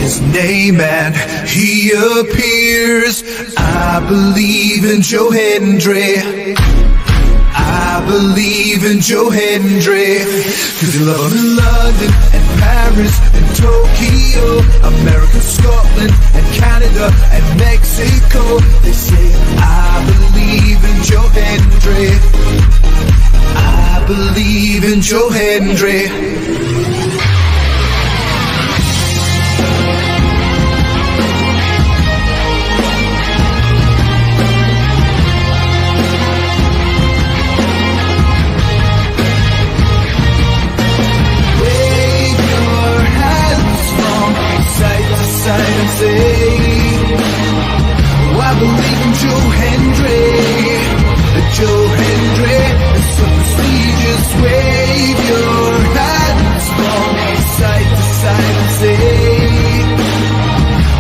his name and he appears. I believe in Joe Hendry. I believe in Joe Hendry. 'Cause they love him in London and Paris and Tokyo, America, Scotland and Canada and Mexico. They say I believe in Joe Hendry. I believe in Joe Hendry. And say, oh, I believe in Joe Hendry. Joe Hendry is so prestigious. Wave your hands from side to side and say,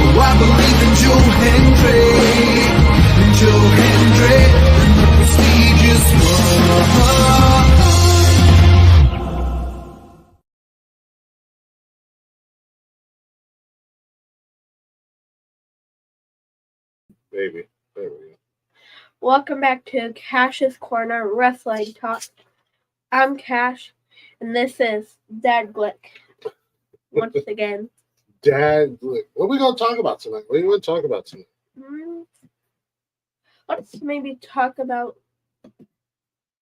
oh, I believe in Joe Hendry. In Joe Hendry, in the prestigious one. Baby. There we go. Welcome back to Cash's Corner Wrestling Talk. I'm Cash, and this is Dad Glick. Once again. Dad Glick. What are we going to talk about tonight? What do you want to talk about tonight? Let's maybe talk about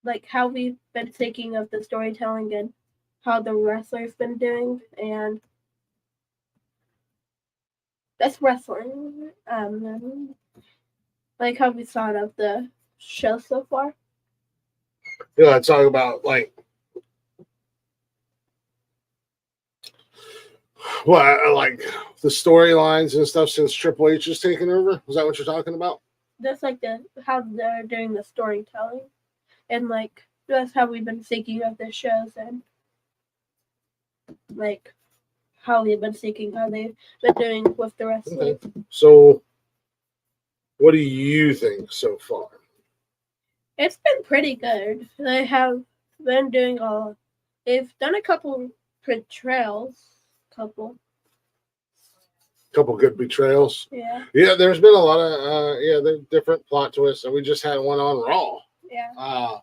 like how we've been thinking of the storytelling and how the wrestlers been doing, and that's wrestling. Like how we thought of the show so far. Yeah, I talk about like the storylines and stuff since Triple H has taken over. Is that what you're talking about? That's like how they're doing the storytelling, and like that's how we've been thinking of the shows, and like how we've been thinking how they've been doing with the wrestlers. Okay. So, what do you think so far? It's been pretty good. They have been doing they've done a couple portrayals. Couple good betrayals. Yeah. Yeah, there's been a lot of there's different plot twists. And we just had one on Raw. Yeah.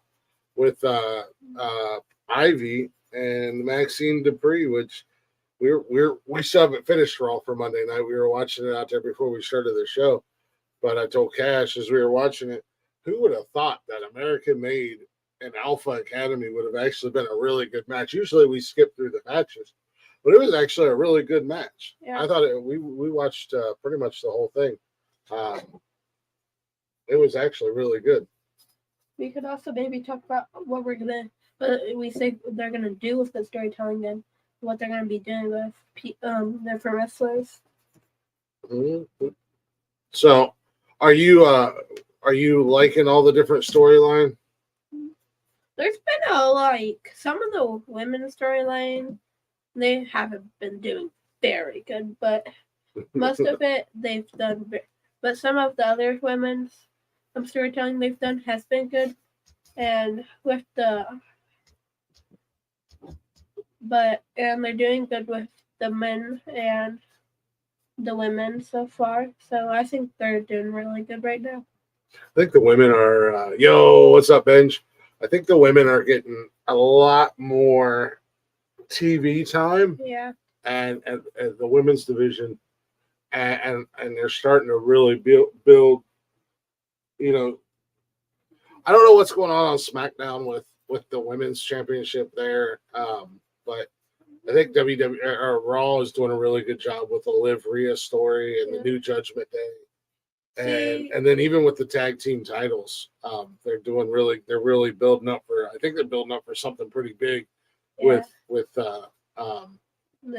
With Ivy and Maxine Dupree, which we still haven't finished Raw for Monday night. We were watching it out there before we started the show. But I told Cash as we were watching it, who would have thought that American Made and Alpha Academy would have actually been a really good match? Usually we skip through the matches, but it was actually a really good match. Yeah. I thought we watched pretty much the whole thing. It was actually really good. We could also maybe talk about what we say they're gonna do with the storytelling and what they're gonna be doing with different wrestlers. Mm-hmm. So, are you liking all the different storyline? There's been some of the women's storyline, they haven't been doing very good, but most of it they've done. But some of the other women's storytelling they've done has been good, and with and they're doing good with the men and the women so far. So I think they're doing really good right now. I think the women are, what's up, Benj? I think the women are getting a lot more TV time. Yeah. And the women's division, and they're starting to really build. I don't know what's going on SmackDown with the women's championship there, but I think Raw is doing a really good job with the Liv Rhea story and the new Judgment Day, and then even with the tag team titles, they're really building up for. I think they're building up for something pretty big with the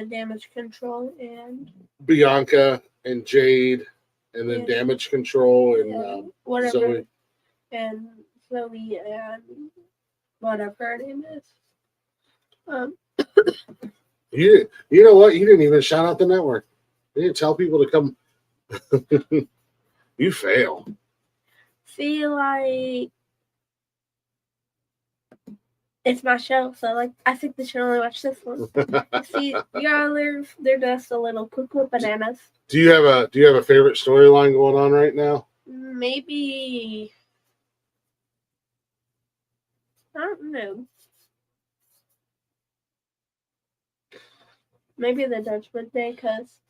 Damage Control and Bianca and Jade, and then Damage Control and whatever Zoe. And Zoe and whatever her name is. You know what? You didn't even shout out the network. You didn't tell people to come. You fail. See, like it's my show, so like I think they should only watch this one. See, yeah, they're just a little cuckoo bananas. Do you have a favorite storyline going on right now? Maybe I don't know. Maybe the Judgment Day, because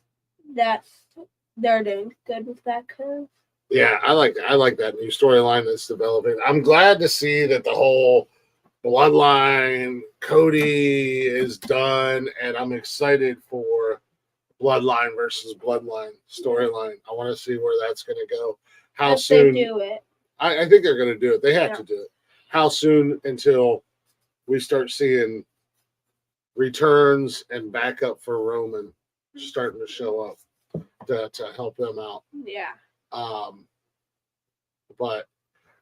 they're doing good with that. Cause Yeah, I like that new storyline that's developing. I'm glad to see that the whole Bloodline Cody is done, and I'm excited for Bloodline versus Bloodline storyline. I want to see where that's going to go. How if soon? they do it, I think they're going to do it. They have to do it. How soon until we start seeing returns and backup for Roman starting to show up to help them out? Yeah. But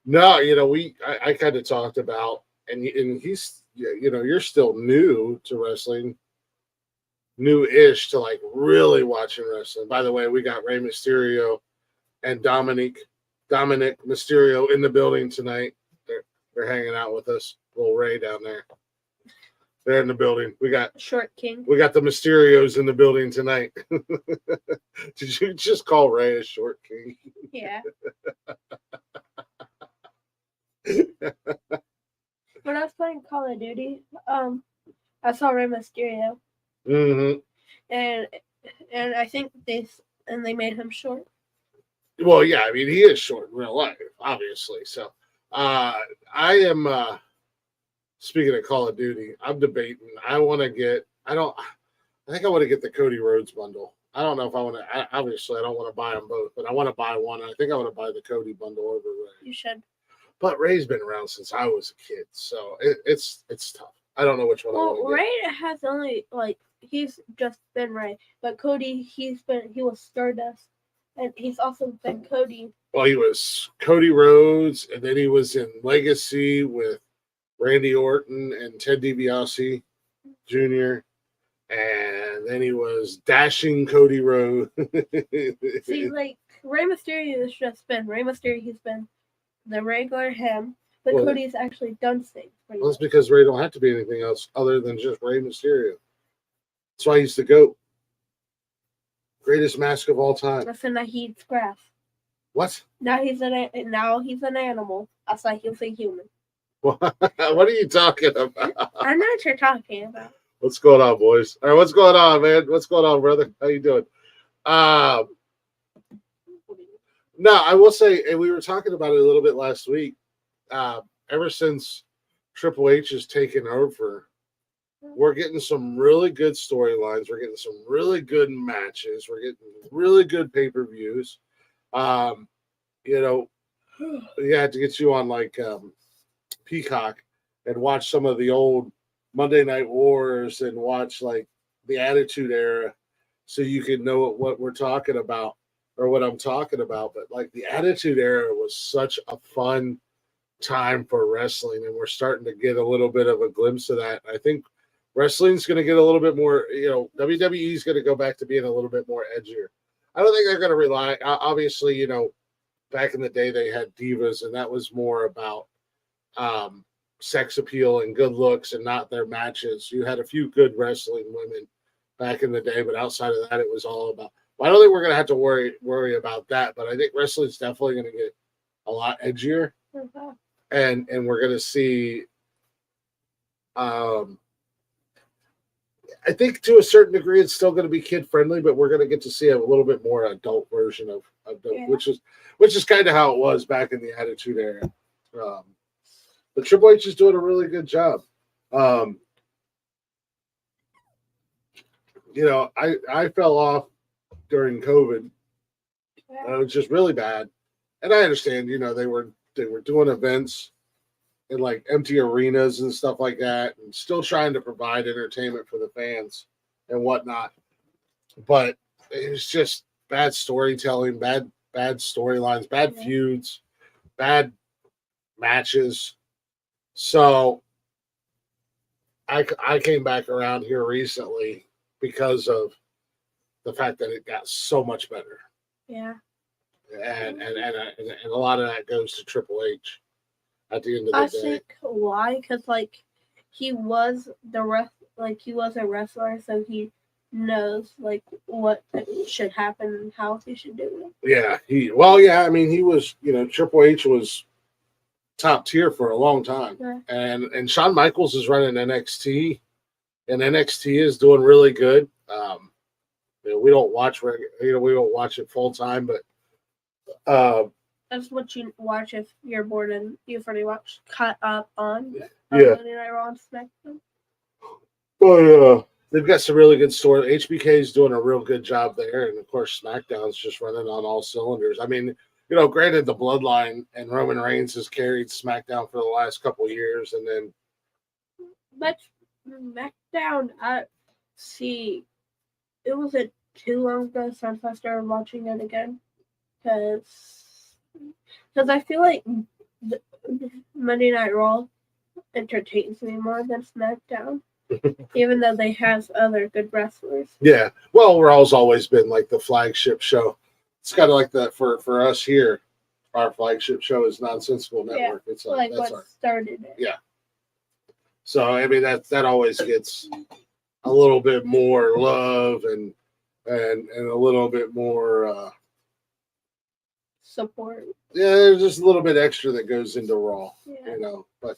no, I kind of talked about, and he's, you're still new to wrestling, new-ish to like really watching wrestling. By the way, we got Rey Mysterio and Dominic Mysterio in the building tonight. They're hanging out with us. Little Ray down there. They're in the building. We got Short King. We got the Mysterios in the building tonight. Did you just call Ray a Short King? Yeah. When I was playing Call of Duty, I saw Rey Mysterio. Mm-hmm. And I think they made him short. Well, yeah, I mean he is short in real life, obviously. So I am speaking of Call of Duty, I'm debating. I think I want to get the Cody Rhodes bundle. I don't know if I want to. Obviously, I don't want to buy them both, but I want to buy one. I think I want to buy the Cody bundle over Ray. You should. But Ray's been around since I was a kid, so it's tough. I don't know which one I want to get. Ray has only he's just been Ray, but Cody he was Stardust, and he's also been Cody. Well, he was Cody Rhodes, and then he was in Legacy with Randy Orton and Ted DiBiase Jr., and then he was Dashing Cody Rhodes. See, like Rey Mysterio has just been Rey Mysterio. He's been the regular him, but Cody's actually done things. Well, that's because Ray don't have to be anything else other than just Rey Mysterio. That's why he's the GOAT. Greatest mask of all time. Listen, now he eats grass. What? Now he's an animal. That's why he'll say human. What are you talking about? I know what you're talking about. What's going on, boys? All right, what's going on, man? What's going on, brother? How you doing? No, I will say, and we were talking about it a little bit last week. Ever since Triple H has taken over, we're getting some really good storylines. We're getting some really good matches. We're getting really good pay-per-views. We had to get you on like Peacock and watch some of the old Monday Night Wars and watch like the Attitude Era, so you can know what we're talking about or what I'm talking about. But like the Attitude Era was such a fun time for wrestling, and we're starting to get a little bit of a glimpse of that. I think wrestling's going to get a little bit more, WWE is going to go back to being a little bit more edgier. I don't think they're going to rely, obviously, back in the day they had divas, and that was more about sex appeal and good looks and not their matches. You had a few good wrestling women back in the day, but outside of that, it was all about, well, I don't think we're going to have to worry about that, but I think wrestling's definitely going to get a lot edgier. Mm-hmm. And we're going to see, I think to a certain degree, it's still going to be kid friendly, but we're going to get to see a little bit more adult version of which is kind of how it was back in the Attitude Era. But Triple H is doing a really good job. I fell off during COVID. It was just really bad, and I understand. They were doing events in like empty arenas and stuff like that, and still trying to provide entertainment for the fans and whatnot. But it was just bad storytelling, bad storylines, bad feuds, bad matches. So I came back around here recently because of the fact that it got so much better. Yeah. And a lot of that goes to Triple H at the end of the day. I think why? Because he was he was a wrestler, so he knows like what should happen and how he should do it. Yeah, I mean, he was, Triple H was top tier for a long time, Yeah. and Shawn Michaels is running NXT, and NXT is doing really good. We don't watch we don't watch it full time, but That's what you watch if you're bored and you've already watched Cut Up on Yeah. Monday Night Raw and SmackDown. But they've got some really good story. HBK is doing a real good job there, and of course SmackDown's just running on all cylinders. I mean, granted the Bloodline and Roman Reigns has carried SmackDown for the last couple of years, and then But SmackDown, see, it wasn't too long ago since I started watching it again, because I feel like Monday Night Raw entertains me more than SmackDown, even though they have other good wrestlers. yeah. Well, Raw's always been like the flagship show. It's kind of like that for us here. Our flagship show is Nonsensical Network. It's Like that's what started it. Yeah. So I mean that always gets a little bit more love and a little bit more Support. yeah, there's just a little bit extra that goes into Raw, Yeah. But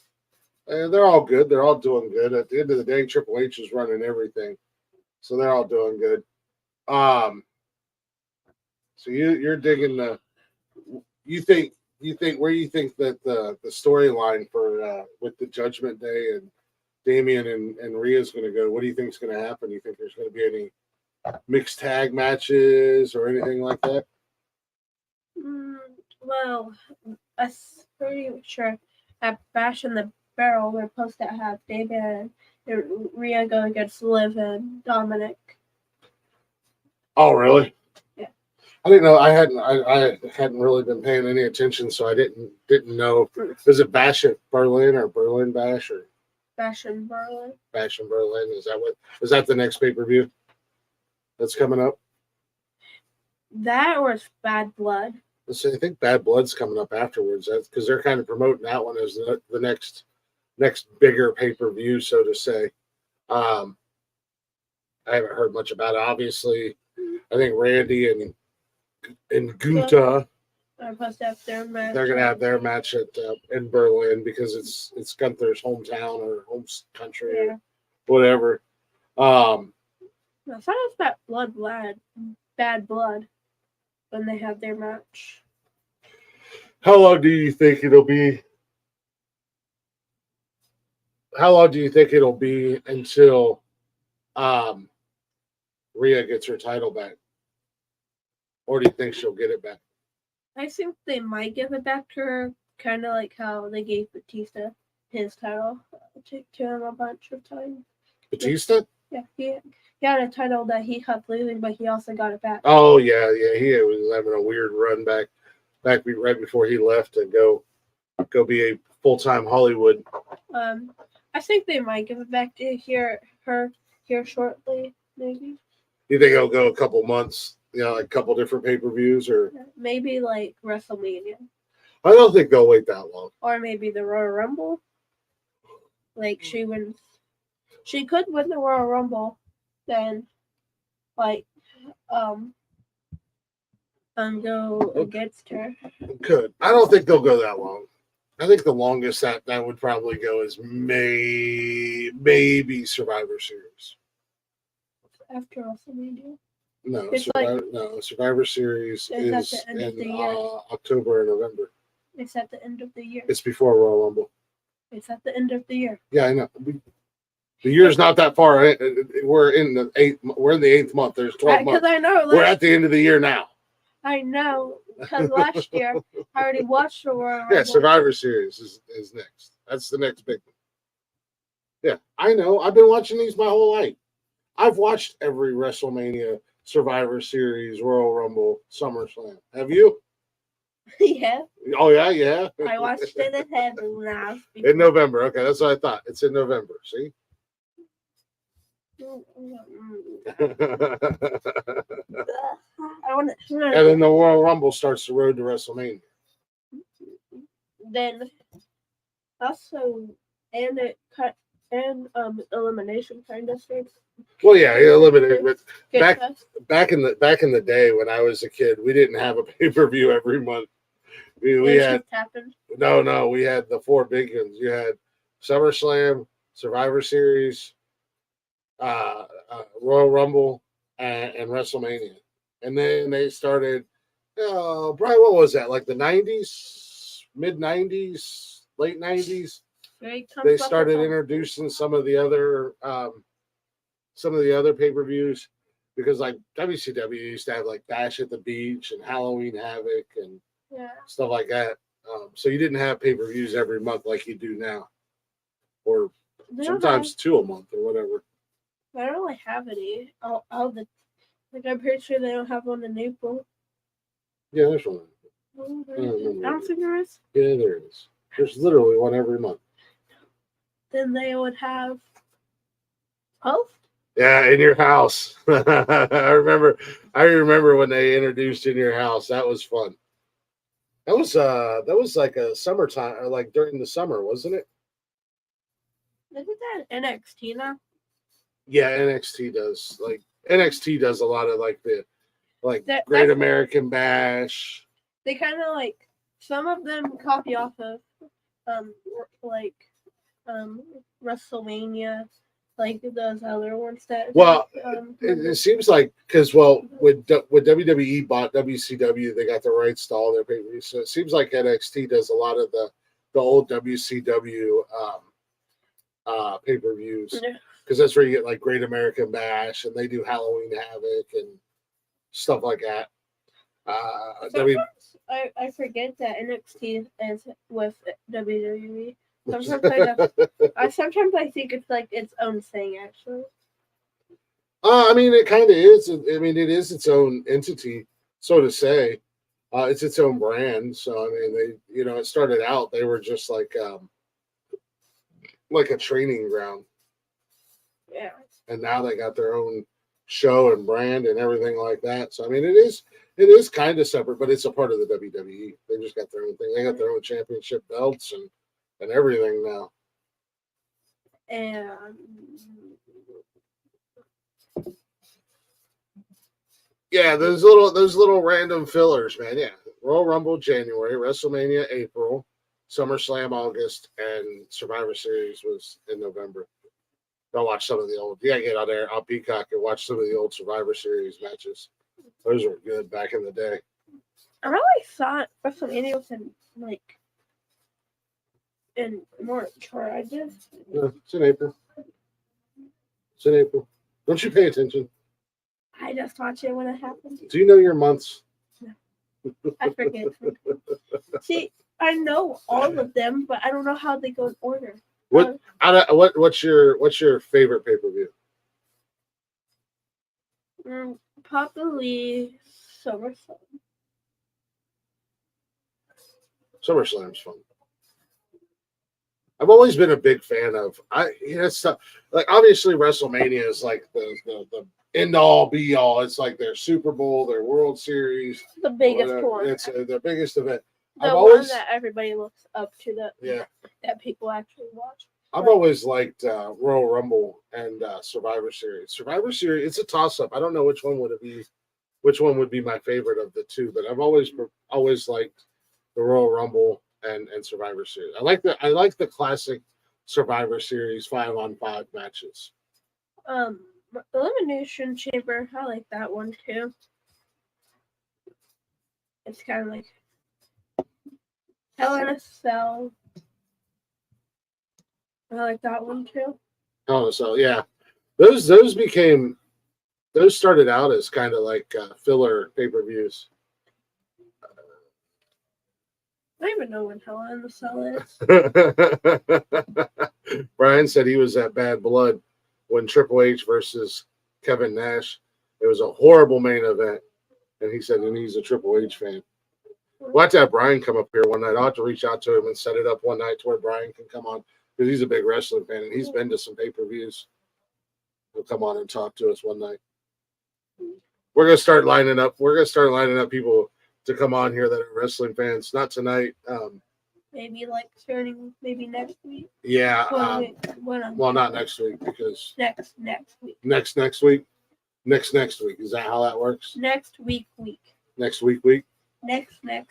they're all good. They're all doing good. At the end of the day, Triple H is running everything, so they're all doing good. So you're digging the. You think where you think that the storyline for with the Judgment Day and Damian and Rhea is going to go? What do you think is going to happen? Do you think there's going to be any mixed tag matches or anything like that? Well, I'm pretty sure at Bash in the Barrel, we're supposed to have David and Rhea go against Liv and Dominic. Oh, really? Yeah. I didn't know. I hadn't really been paying any attention, so I didn't know. Is it Bash at Berlin or Berlin Bash or Bash in Berlin? Bash in Berlin? Is that the next pay-per-view that's coming up? That or it's Bad Blood. I think Bad Blood's coming up afterwards. That's because they're kind of promoting that one as the next bigger pay-per-view, so to say. I haven't heard much about it. Obviously, I think Randy and Gunther are supposed to have their match. They're going to have their match at in Berlin because it's Gunther's hometown or home country or whatever. I thought it was Bad Blood when they have their match. How long do you think it'll be? How long do you think it'll be until Rhea gets her title back? Or do you think she'll get it back? I think they might give it back to her, kind of like how they gave Batista his title to him a bunch of times. Batista? Yeah, he had a title that he kept losing, but he also got it back. Oh, yeah. He was having a weird run back right before he left to go be a full-time Hollywood. I think they might give it back to her here shortly, maybe. You think it'll go a couple months? Like a couple different pay-per-views, or maybe like WrestleMania. I don't think they'll wait that long. Or maybe the Royal Rumble. Like she could win the Royal Rumble, then like go against her. Could. I don't think they'll go that long. I think the longest that would probably go is maybe Survivor Series. After WrestleMania. No, Survivor Series is in October and November. It's at the end of the year. It's before Royal Rumble. It's at the end of the year. Yeah, I know. The year's not that far. We're in the 8th month. There's 12 months. I know. We're at the end of the year now. I know, because last year I already watched the Royal Rumble. Yeah, Survivor Series is next. That's the next big one. Yeah, I know. I've been watching these my whole life. I've watched every WrestleMania, Survivor Series, Royal Rumble, SummerSlam. Have you? Yeah. Oh, yeah. I watched it in heaven now. In November. Okay, that's what I thought. It's in November. See? And then the Royal Rumble starts the road to WrestleMania. Then also, and and elimination kind of thing. Well, yeah, eliminated. But Good back stuff. back in the day when I was a kid, we didn't have a pay-per-view every month. We It had just happened. no, we had the four big ones. You had SummerSlam, Survivor Series, Royal Rumble, and WrestleMania, and then they started. Brian, what was that? Like the '90s, mid '90s, late '90s. They started introducing some of the other pay-per-views because like WCW used to have like Bash at the Beach and Halloween Havoc and stuff like that. So you didn't have pay-per-views every month like you do now, or sometimes two a month or whatever. I don't really have any. All the like I'm pretty sure they don't have one in April. Yeah, there's one. I don't think there is. Yeah, there is. There's literally one every month. Then they would have 12. Yeah, in your house. I remember when they introduced In Your House. That was fun. That was like a summertime, or like during the summer, wasn't it? Isn't that NXT now? Yeah, NXT does. Like NXT does a lot of like the That's Great American Bash. They kind of like some of them copy off of like WrestleMania, like those other ones that. Well, it seems like because with WWE bought WCW, they got the rights to all their pay-per-views. So it seems like NXT does a lot of the old WCW pay-per-views because that's where you get like Great American Bash and they do Halloween Havoc and stuff like that. I forget that NXT is with WWE. Sometimes I think it's like its own thing, actually. I mean, it kind of is. I mean, it is its own entity, so to say. It's its own brand. So I mean, it started out they were just like a training ground. Yeah. And now they got their own show and brand and everything like that. So I mean, it is kind of separate, but it's a part of the WWE. They just got their own thing. They got their own championship belts and everything now. And yeah, those little random fillers, man. Yeah, Royal Rumble January, WrestleMania April, SummerSlam August, and Survivor Series was in November. I'll watch some of the old. You gotta get on there on Peacock and watch some of the old Survivor Series matches. Those were good back in the day. I really thought WrestleMania was in March, or I just. No, it's in April. It's in April. Don't you pay attention? I just watch it when it happens. Do you know your months? No. I forget. See, I know all of them, but I don't know how they go in order. What's your favorite pay-per-view? Probably SummerSlam. SummerSlam's fun. I've always been a big fan of stuff like obviously WrestleMania is like the end all be all. It's like their Super Bowl, their World Series, the biggest one. It's the biggest event. One that everybody looks up to. That people actually watch. I've always liked Royal Rumble and Survivor Series. Survivor Series, it's a toss-up. I don't know which one would be my favorite of the two, but I've always liked the Royal Rumble and Survivor Series. I like the classic Survivor Series 5-on-5 matches. Elimination Chamber, I like that one too. It's kind of like Hell in a Cell. I like that one too. Oh, so yeah, those started out as kind of like filler pay-per-views. I don't even know when Hell in a Cell is. Brian said he was at Bad Blood when Triple H versus Kevin Nash. It was a horrible main event, and he said, and he's a Triple H fan. We'll have to have Brian come up here one night. I'll have to reach out to him and set it up one night to where Brian can come on because he's a big wrestling fan and he's been to some pay-per-views. He'll come on and talk to us one night. We're gonna start lining up. We're gonna start lining up people to come on here that are wrestling fans. Not tonight. maybe like starting maybe next week. Yeah. Well, Not next week because next week. Next week. Next week. Is that how that works? Next week. Next week. Next week.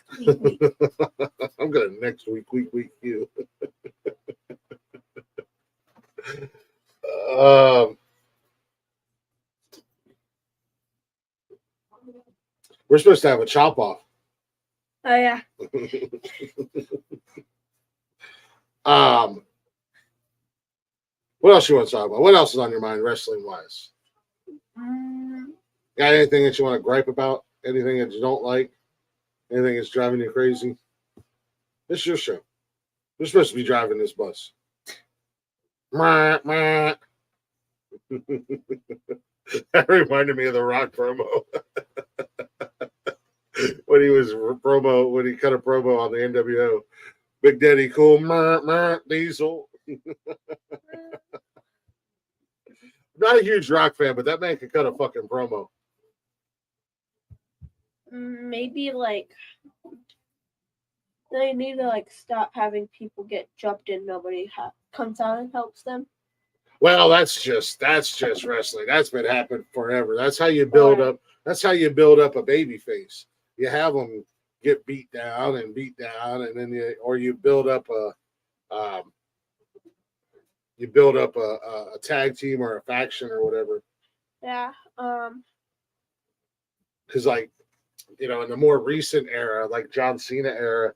I'm gonna next week you. We're supposed to have a chop off. Oh yeah. What else you want to talk about? What else is on your mind, wrestling wise? Got anything that you want to gripe about? Anything that you don't like? Anything that's driving you crazy? This is your show. You're supposed to be driving this bus. That reminded me of the Rock promo. when he cut a promo on the NWO. Big Daddy Cool, Diesel. Not a huge Rock fan, but that man could cut a fucking promo. Maybe like they need to like stop having people get jumped and nobody comes out and helps them. Well, that's just wrestling. That's been happening forever. That's how you build up. That's how you build up a baby face. You have them get beat down, and then you build up a tag team or a faction or whatever. Yeah. Because in the more recent era, like John Cena era,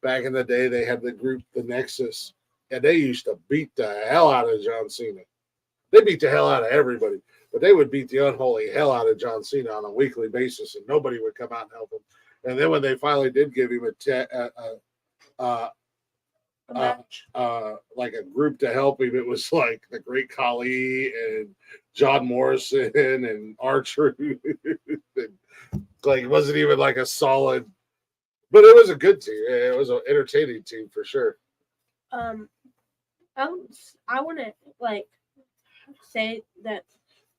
back in the day, they had the group, the Nexus, and they used to beat the hell out of John Cena. They beat the hell out of everybody, but they would beat the unholy hell out of John Cena on a weekly basis, and nobody would come out and help him. And then when they finally did give him like a group to help him, it was like the Great Khali and John Morrison and R-Truth. Like it wasn't even like a solid, but it was a good team. It was an entertaining team for sure. I want to like say that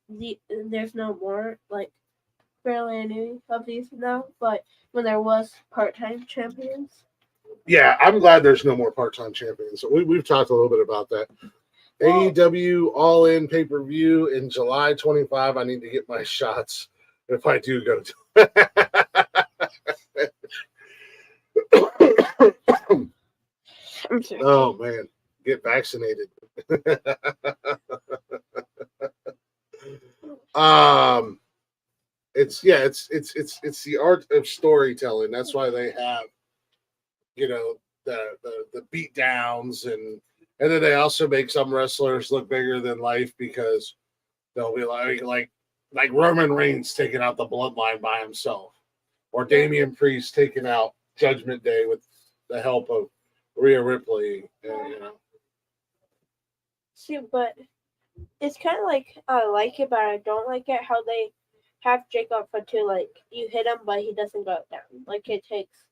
there's no more like barely any of these now, but when there was part-time champions. Yeah, I'm glad there's no more part-time champions. We've talked a little bit about that. Well, AEW All In pay-per-view in July 25. I need to get my shots if I do go to. Oh man, get vaccinated. It's the art of storytelling. That's why they have the beat downs and then they also make some wrestlers look bigger than life because they'll be like Roman Reigns taking out the Bloodline by himself, or Damian Priest taking out Judgment Day with the help of Rhea Ripley. See, but it's kind of like I like it, but I don't like it how they have Jacob Fatu, like you hit him, but he doesn't go down. Like it takes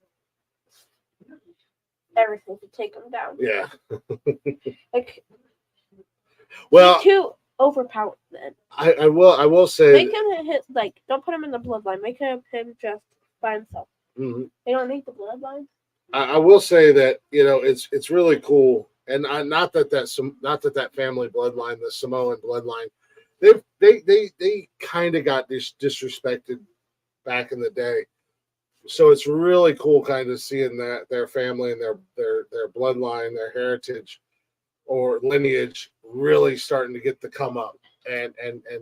everything to take him down. Yeah. Like, well, he's too overpowered. Then I will say, make him hit don't put him in the bloodline. Make him just by himself. Mm-hmm. They don't need the bloodline. I will say that it's really cool, and not that family bloodline, the Samoan bloodline, they kind of got disrespected back in the day. So it's really cool kind of seeing that their family and their bloodline, their heritage or lineage really starting to get the come up and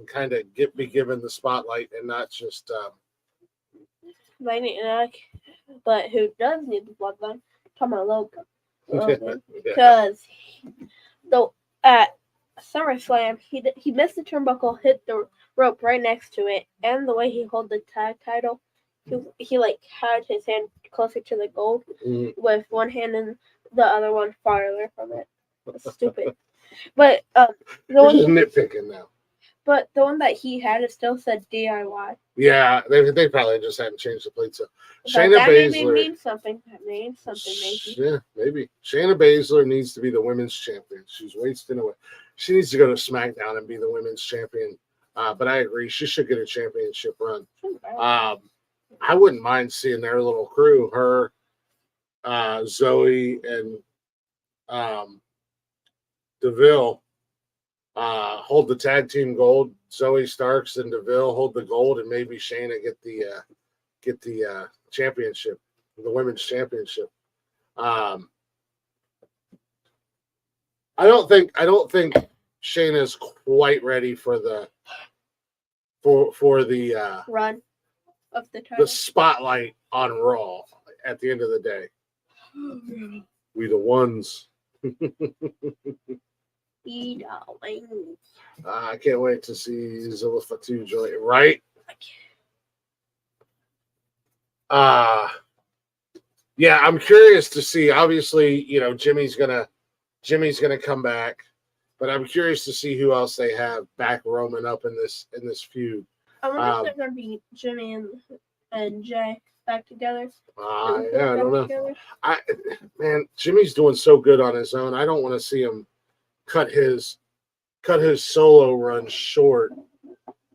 kind of be given the spotlight and not just but who does need the bloodline? Come on, Logan. Because at SummerSlam he missed the turnbuckle, hit the rope right next to it, and the way he held the tag title. He had his hand closer to the gold with one hand and the other one farther from it. That's stupid. But you're just nitpicking now. But the one that he had, it still said DIY. Yeah, they probably just hadn't changed the plate. So Shayna Baszler maybe means something. That means something maybe. Yeah, maybe. Shayna Baszler needs to be the women's champion. She's wasting away. She needs to go to SmackDown and be the women's champion. But I agree, she should get a championship run. I wouldn't mind seeing their little crew, her, Zoe and DeVille hold the tag team gold. Zoe Starks and DeVille hold the gold, and maybe Shayna get the championship, the women's championship. I don't think Shayna's quite ready for the run of the title. The spotlight on Raw at the end of the day. We the ones. I can't wait to see Zilla Fatu join, right? Yeah, I'm curious to see. Obviously, Jimmy's gonna come back, but I'm curious to see who else they have back roaming up in this feud. I wonder if they're gonna be Jimmy and Jay back together. Yeah, I don't know. Man, Jimmy's doing so good on his own. I don't want to see him cut his solo run short.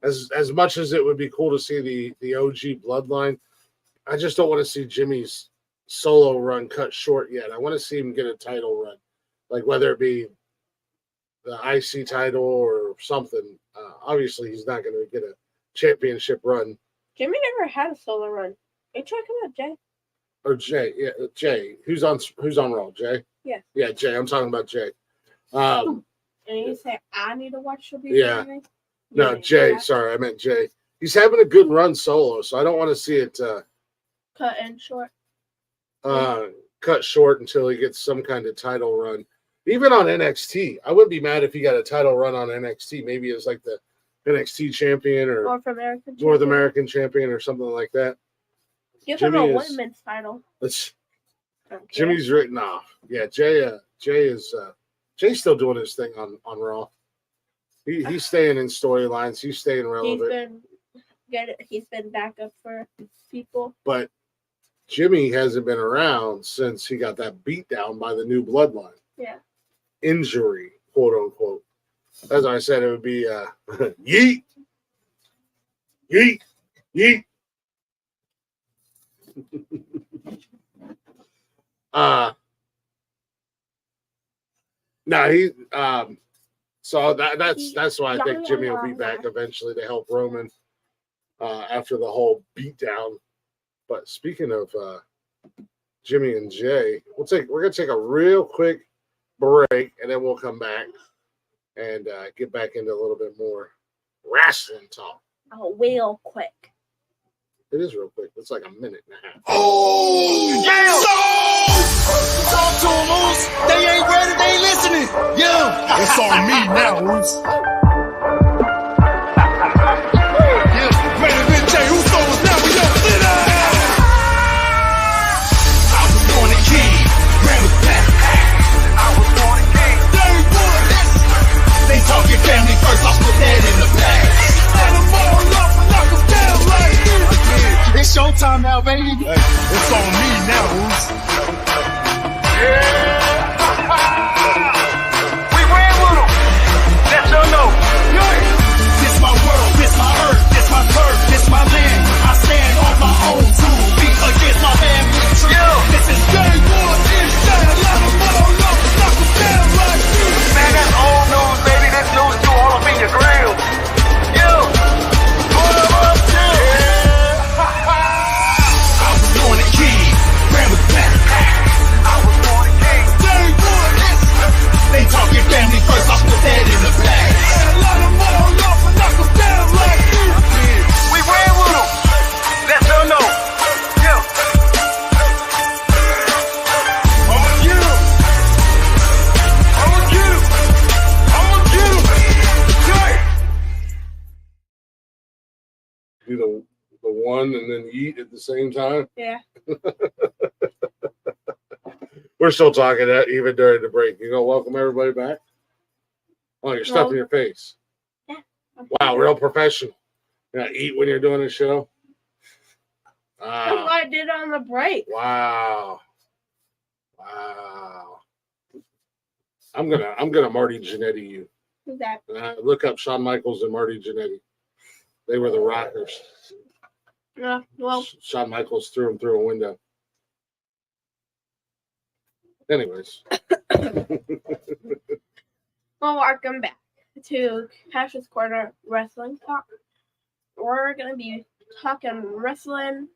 As much as it would be cool to see the OG bloodline, I just don't want to see Jimmy's solo run cut short yet. I want to see him get a title run, like whether it be the IC title or something. Obviously, he's not going to get a championship run. Jimmy never had a solo run. Are you talking about Jay? Or Jay, yeah, Jay. Who's on Raw? Jay. Yeah. Yeah, Jay. I'm talking about Jay. And you say I need to watch the Yeah. No, Jay. Sorry, I meant Jay. He's having a good run solo, so I don't want to see it cut and short. Cut short until he gets some kind of title run. Even on NXT, I wouldn't be mad if he got a title run on NXT. Maybe it's like the NXT champion or North American champion or something like that. Give him a women's title. Jimmy's written off. Yeah, Jay's still doing his thing on Raw. He's staying in storylines. He's staying relevant. He's been backup for people. But Jimmy hasn't been around since he got that beat down by the new bloodline. Yeah. Injury, quote unquote. As I said, it would be yeet. Yeet. Yeet. So that's why I think Jimmy will be back eventually to help Roman after the whole beatdown. But speaking of Jimmy and Jay, we're gonna take a real quick break and then we'll come back and get back into a little bit more wrestling talk. Oh, real quick. It is real quick. It's like a minute and a half. Oh, yeah! Talk to them, Moose. They ain't ready. They ain't listening. Yeah. It's on me now, Moose. Yeah. Ready to Jay Uso is now in your city. I was born a king. Grab it back. I was born a king. They talking family first. I'll put that in the bag. Let them all up and knock them down like this. It's showtime now, baby. Hey, it's on me now, Moose. Yeah. We ran with them. Let them know. This my world, this my earth, this my turf, this my land. I stand on my own two feet against my man. This is day one inside. Let them all up and knock them down like this. Man, that's old news, baby. This news too all up in your grill. They talking family first, I'll put that in the bag. Let them all up and knock them down like this. We ran with them. Let them know. Yeah. I'm gonna get them. I'm gonna get them. I'm gonna get them. Do the one and then eat at the same time? Yeah. We're still talking that even during the break. You gonna welcome everybody back? Oh, you're stuffing your face. Yeah. Wow, real professional. You gotta eat when you're doing a show. That's what I did on the break. Wow. I'm gonna Marty Jannetty you. Who's that? Look up Shawn Michaels and Marty Jannetty. They were the Rockers. Well, Shawn Michaels threw him through a window. Anyways. Well, welcome back to Cash's Corner Wrestling Talk. We're going to be talking wrestling,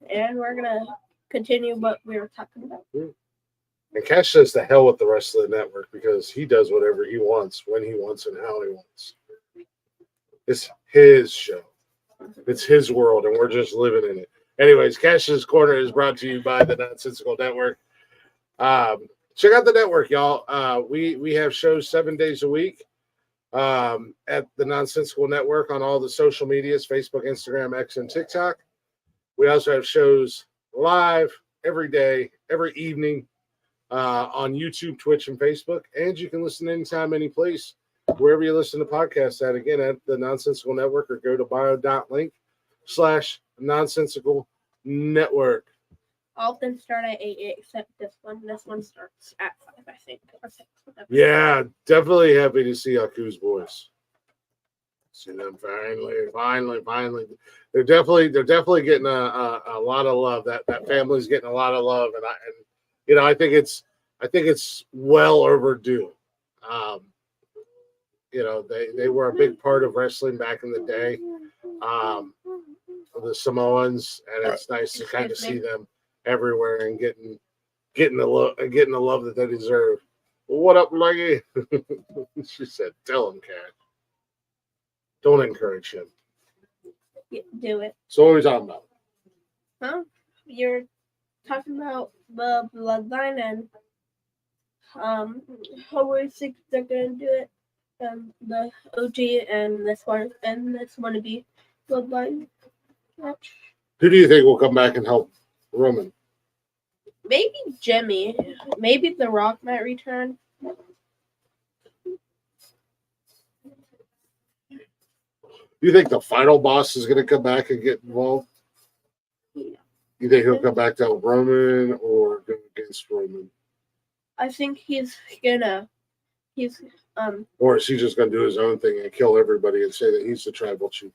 and we're going to continue what we were talking about. And Cash says to hell with the rest of the network because he does whatever he wants, when he wants, and how he wants. It's his show. It's his world, and we're just living in it. Anyways, Cash's Corner is brought to you by the Nonsensical Network. Check out the network, y'all. We have shows 7 days a week at the Nonsensical Network on all the social medias, Facebook, Instagram, X, and TikTok. We also have shows live every day, every evening on YouTube, Twitch, and Facebook. And you can listen anytime, any place, wherever you listen to podcasts at, again, at the Nonsensical Network, or go to bio.link/Nonsensical Network. All of them start at 8 except this one. This one starts at 5, I think, or 6. Whatever. Yeah, definitely happy to see Aku's boys. See them finally. They're definitely getting a lot of love. That family's getting a lot of love, and I think it's well overdue. They were a big part of wrestling back in the day. The Samoans, and it's nice to kind of see them everywhere and getting the love that they deserve. What up, Leggy? She said, "Tell him, Cat. Don't encourage him." Yeah, do it. So what are we talking about? Huh? You're talking about the bloodline and how we think they're gonna do it. The OG and this wannabe bloodline match. Who do you think will come back and help Roman? Maybe Jimmy. Maybe The Rock might return. Do you think the final boss is going to come back and get involved? Yeah. You think he'll come back to help Roman or go against Roman? I think he's Or is he just going to do his own thing and kill everybody and say that he's the tribal chief?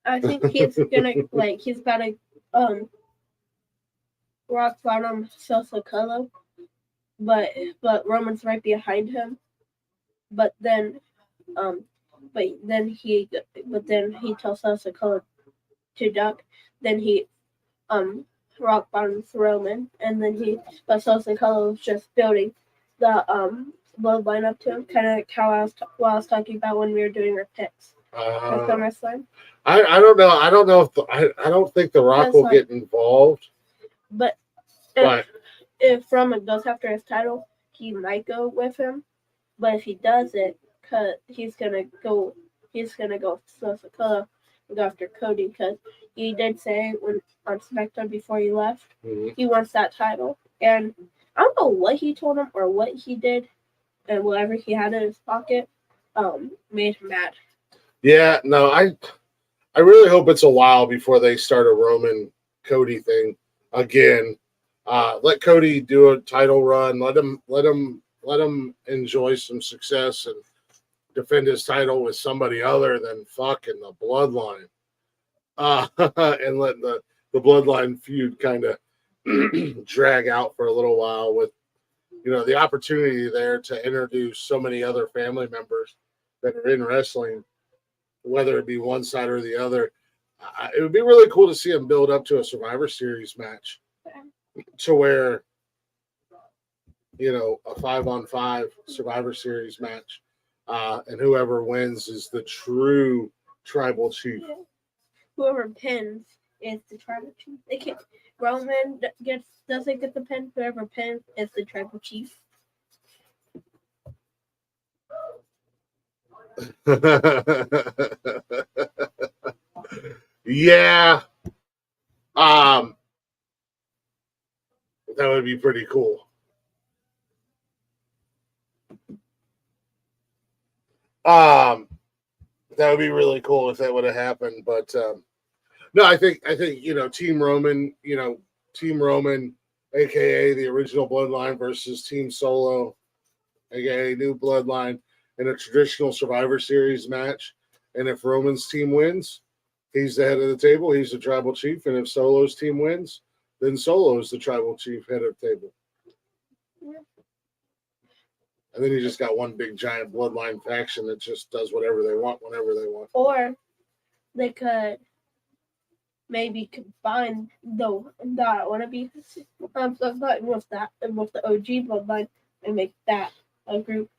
I think he's gonna he's got a rock bottom Sosakolo, but Roman's right behind him. But then he tells Sosakolo to duck. Then he rock bottoms Roman, and then but Sosakolo was just building the bloodline up to him, kind of like how I was talking about when we were doing our picks. I don't know. I don't know I don't think The Rock will get involved. But if Roman goes after his title, he might go with him. But if he doesn't, he's gonna go Sosakolo and go after Cody, because he did say on SmackDown before he left, he wants that title. And I don't know what he told him or what he did, and whatever he had in his pocket made him mad. Yeah, no, I really hope it's a while before they start a Roman Cody thing again. Let Cody do a title run. Let him enjoy some success and defend his title with somebody other than fucking the Bloodline. And let the Bloodline feud kind of drag out for a little while with the opportunity there to introduce so many other family members that are in wrestling, whether it be one side or the other. It would be really cool to see him build up to a Survivor Series match to where, a 5-on-5 Survivor Series match, and whoever wins is the true tribal chief. Whoever pins is the tribal chief. Roman doesn't get the pin. Whoever pins is the tribal chief. Yeah. That would be pretty cool. That would be really cool if that would have happened. But no, I think Team Roman, aka the original Bloodline, versus Team Solo, aka New Bloodline, in a traditional Survivor Series match. And if Roman's team wins, he's the head of the table. He's the tribal chief. And if Solo's team wins, then Solo is the tribal chief, head of table. Yeah. And then you just got one big giant bloodline faction that just does whatever they want, whenever they want. Or they could maybe combine the wannabe with the OG bloodline and make that a group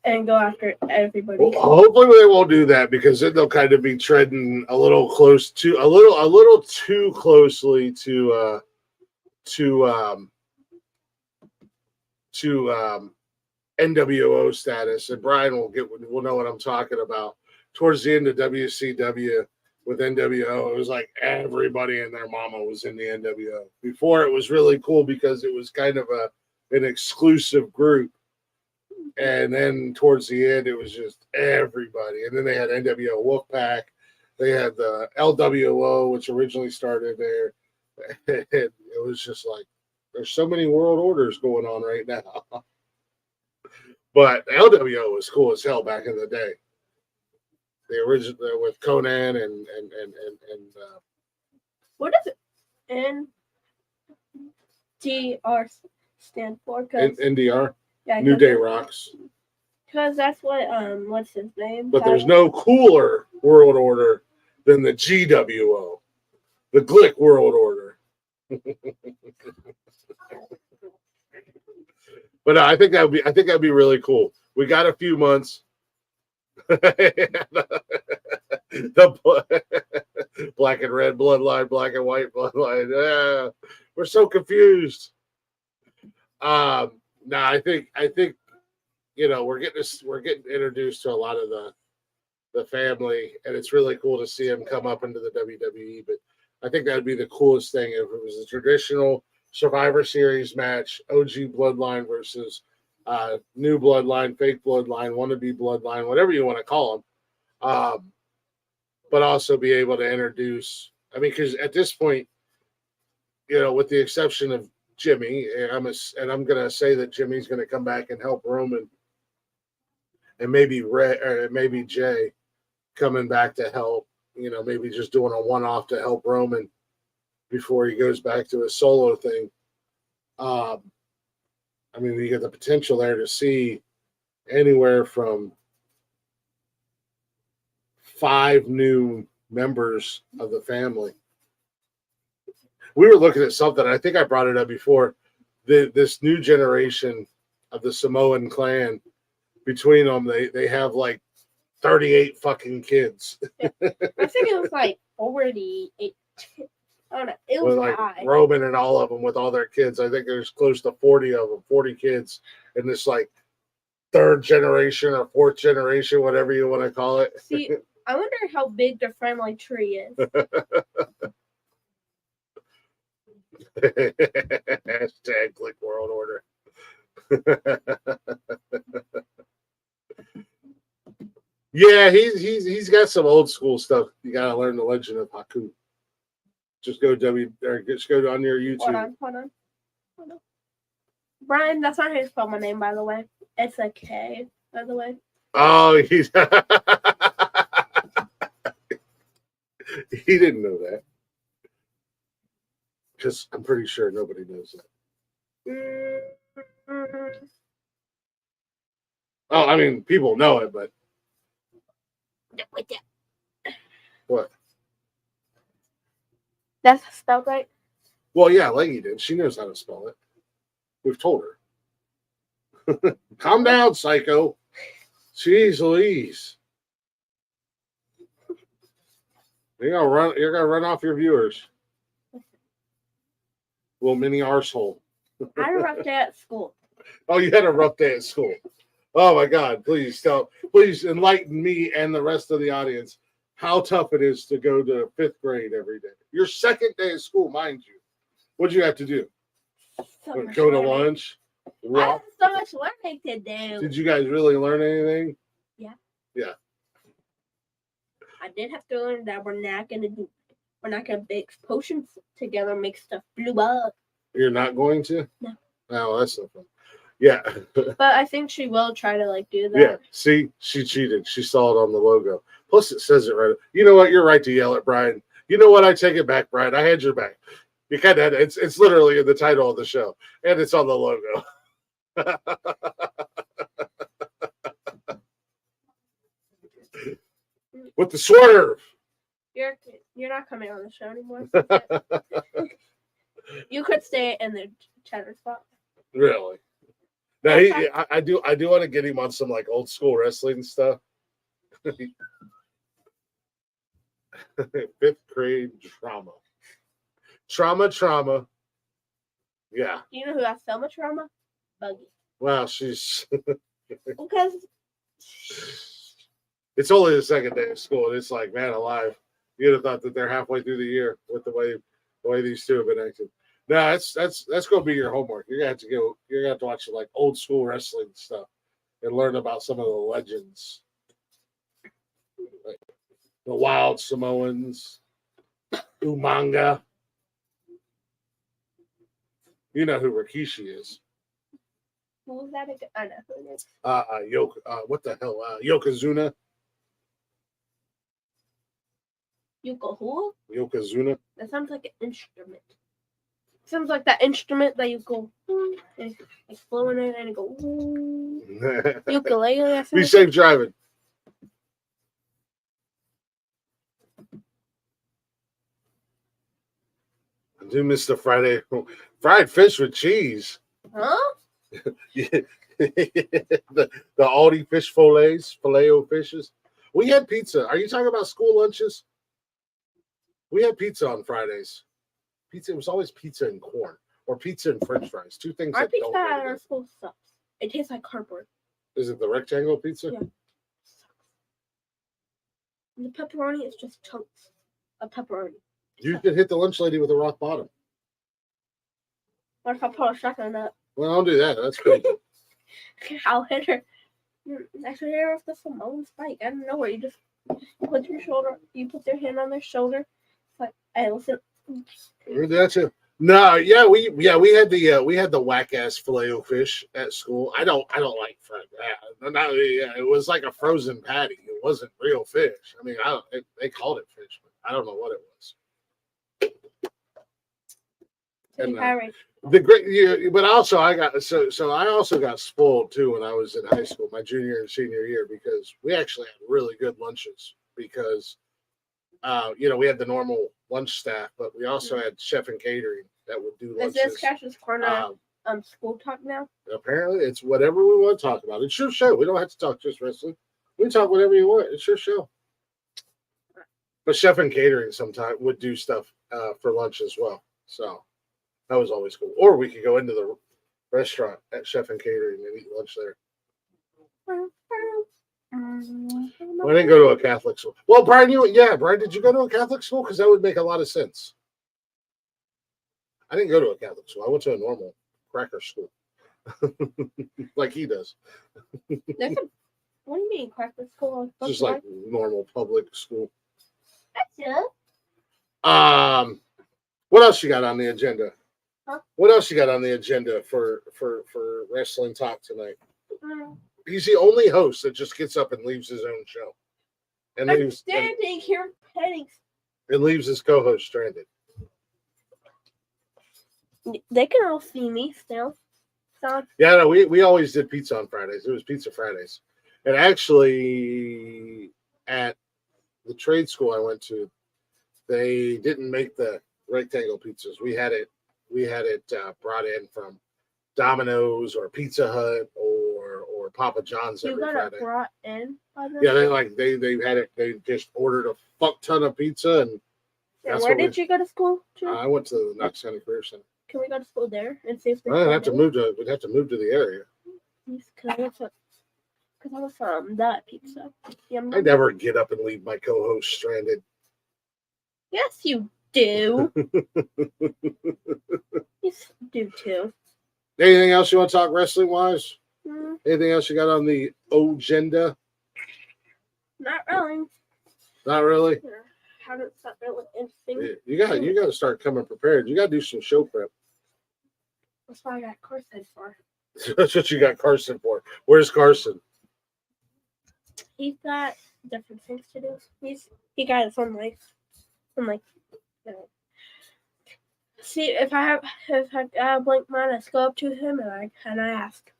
and go after everybody. Well, hopefully they won't do that, because then they'll kind of be treading a little too closely to NWO status, and Brian will know what I'm talking about. Towards the end of WCW with NWO, it was like everybody and their mama was in the NWO. Before, it was really cool because it was kind of an exclusive group. And then towards the end, it was just everybody. And then they had NWO Wolfpack. They had the LWO, which originally started there. And it was just like, there's so many world orders going on right now. But LWO was cool as hell back in the day. The original with Conan and what does NDR stand for? NDR, Yeah, New Day Rocks. Because that's what what's his name? But there's no cooler world order than the GWO, the Glick world order. But I think that'd be really cool. We got a few months. The black and red bloodline, black and white bloodline. Yeah, we're so confused. I think we're getting introduced to a lot of the family, and it's really cool to see him come up into the WWE. But I think that would be the coolest thing if it was a traditional Survivor Series match, OG bloodline versus new bloodline, fake bloodline, wannabe bloodline, whatever you want to call them. But also be able to introduce, because at this point, with the exception of Jimmy, and I'm going to say that Jimmy's going to come back and help Roman, and maybe maybe Jay coming back to help, maybe just doing a one-off to help Roman before he goes back to his solo thing. You get the potential there to see anywhere from 5 new members of the family. We were looking at something, I think I brought it up before, this new generation of the Samoan clan, between them, they have like 38 fucking kids. I think it was like 48. I don't know. It was with high. Roman and all of them with all their kids. I think there's close to 40 of them, 40 kids in this like 3rd generation or 4th generation, whatever you want to call it. See, I wonder how big their family tree is. Hashtag Glick World Order. Yeah, he's got some old school stuff. You gotta learn the Legend of Haku. Just go on your YouTube. Hold on. Brian, that's not how you spell my name, by the way. It's a K, by the way. Oh, he didn't know that. Because I'm pretty sure nobody knows that. Oh, people know it, but what? That's spelled right? Well, yeah, Leggy did. She knows how to spell it. We've told her. Calm down, psycho. Jeez Louise. You're gonna run off your viewers. Little mini arsehole. I had a rough day at school. Oh, you had a rough day at school. Oh my God! Please enlighten me and the rest of the audience how tough it is to go to 5th grade every day. Your 2nd day of school, mind you. What'd you have to do? Go to lunch? I have so much learning to do. Did you guys really learn anything? Yeah. Yeah. I did have to learn that we're not gonna mix potions together and make stuff blue up. You're not going to? No. Oh, that's no fun. Yeah. But I think she will try to do that. Yeah. See, she cheated. She saw it on the logo. Plus, it says it right. You know what? You're right to yell at Brian. You know what? I take it back, Brian. I had your back. You kind of it's literally in the title of the show, and it's on the logo. With the swerve. You're not coming on the show anymore. You could stay in the chatter spot. Really? Now I do want to get him on some like old school wrestling stuff. Fifth grade trauma. Trauma. Yeah. Do you know who has so much trauma? Buggy. Wow, she's Because it's only the second day of school, and it's like, man alive. You'd have thought that they're halfway through the year with the way these two have been acting. No, that's gonna be your homework. You're gonna have to watch like old school wrestling stuff and learn about some of the legends. Like the Wild Samoans, Umanga. You know who Rikishi is. who was that again? I know who it is. What the hell? Yokozuna. Yuko who? Yokozuna. That sounds like an instrument. Sounds like that instrument that you go and like blowing it and you go ukulele. Be safe driving. I do miss the fried fish with cheese. Huh? the Aldi fish filet-o fishes. We had pizza. Are you talking about school lunches? We had pizza on Fridays. Pizza. It was always pizza and corn or pizza and French fries. Two things. Our that pizza don't at go our school sucks. It tastes like cardboard. Is it the rectangle pizza? Yeah. And the pepperoni is just chunks of pepperoni. You could hit the lunch lady with a rock bottom. What if I put a shotgun on that? Well, don't do that. That's crazy. I'll hit her. I should hit her with the Samoan spike. I don't know where you just put your shoulder. You put your hand on their shoulder. It's like, hey, listen. That too. No, yeah, we had the whack ass filet-o fish at school. I don't like that. No, yeah, it was like a frozen patty. It wasn't real fish. I mean, they called it fish, but I don't know what it was. And the great, yeah, but also I got I also got spoiled too when I was in high school, my junior and senior year, because we actually had really good lunches because we had the normal lunch staff, but we also had chef and catering that would do lunches. Is this Cash's Corner school talk now? Apparently, it's whatever we want to talk about. It's your show. We don't have to talk just wrestling. We can talk whatever you want. It's your show. But chef and catering sometimes would do stuff for lunch as well. So that was always cool. Or we could go into the restaurant at chef and catering and eat lunch there. Well, I didn't go to a Catholic school. Well, Brian, did you go to a Catholic school? Because that would make a lot of sense. I didn't go to a Catholic school. I went to a normal cracker school, like he does. What do you mean cracker school? Just like normal public school. That's it. What else you got on the agenda? Huh? What else you got on the agenda for wrestling talk tonight? He's the only host that just gets up and leaves his own show, and I'm standing here petting. And leaves his co-host stranded. They can all see me still. So. Yeah, no, we always did pizza on Fridays. It was Pizza Fridays, and actually, at the trade school I went to, they didn't make the rectangle pizzas. We had it brought in from Domino's or Pizza Hut or Papa John's every Friday. You got it brought in? Yeah, they had it. They just ordered a fuck ton of pizza and. Where did you go to school? I went to the Knox County Career Center. Can we go to school there and see if they? We'd have to move to the area. Because I was from that pizza. I never get up and leave my co-host stranded. Yes, you do. You do too. Anything else you want to talk wrestling wise? Anything else you got on the agenda? Not really. Not really. Haven't sat there with anything. You got to start coming prepared. You got to do some show prep. That's what I got Carson for. That's what you got Carson for. Where's Carson? He's got different things to do. He got his own life. see if I blink mine, I go up to him and I ask,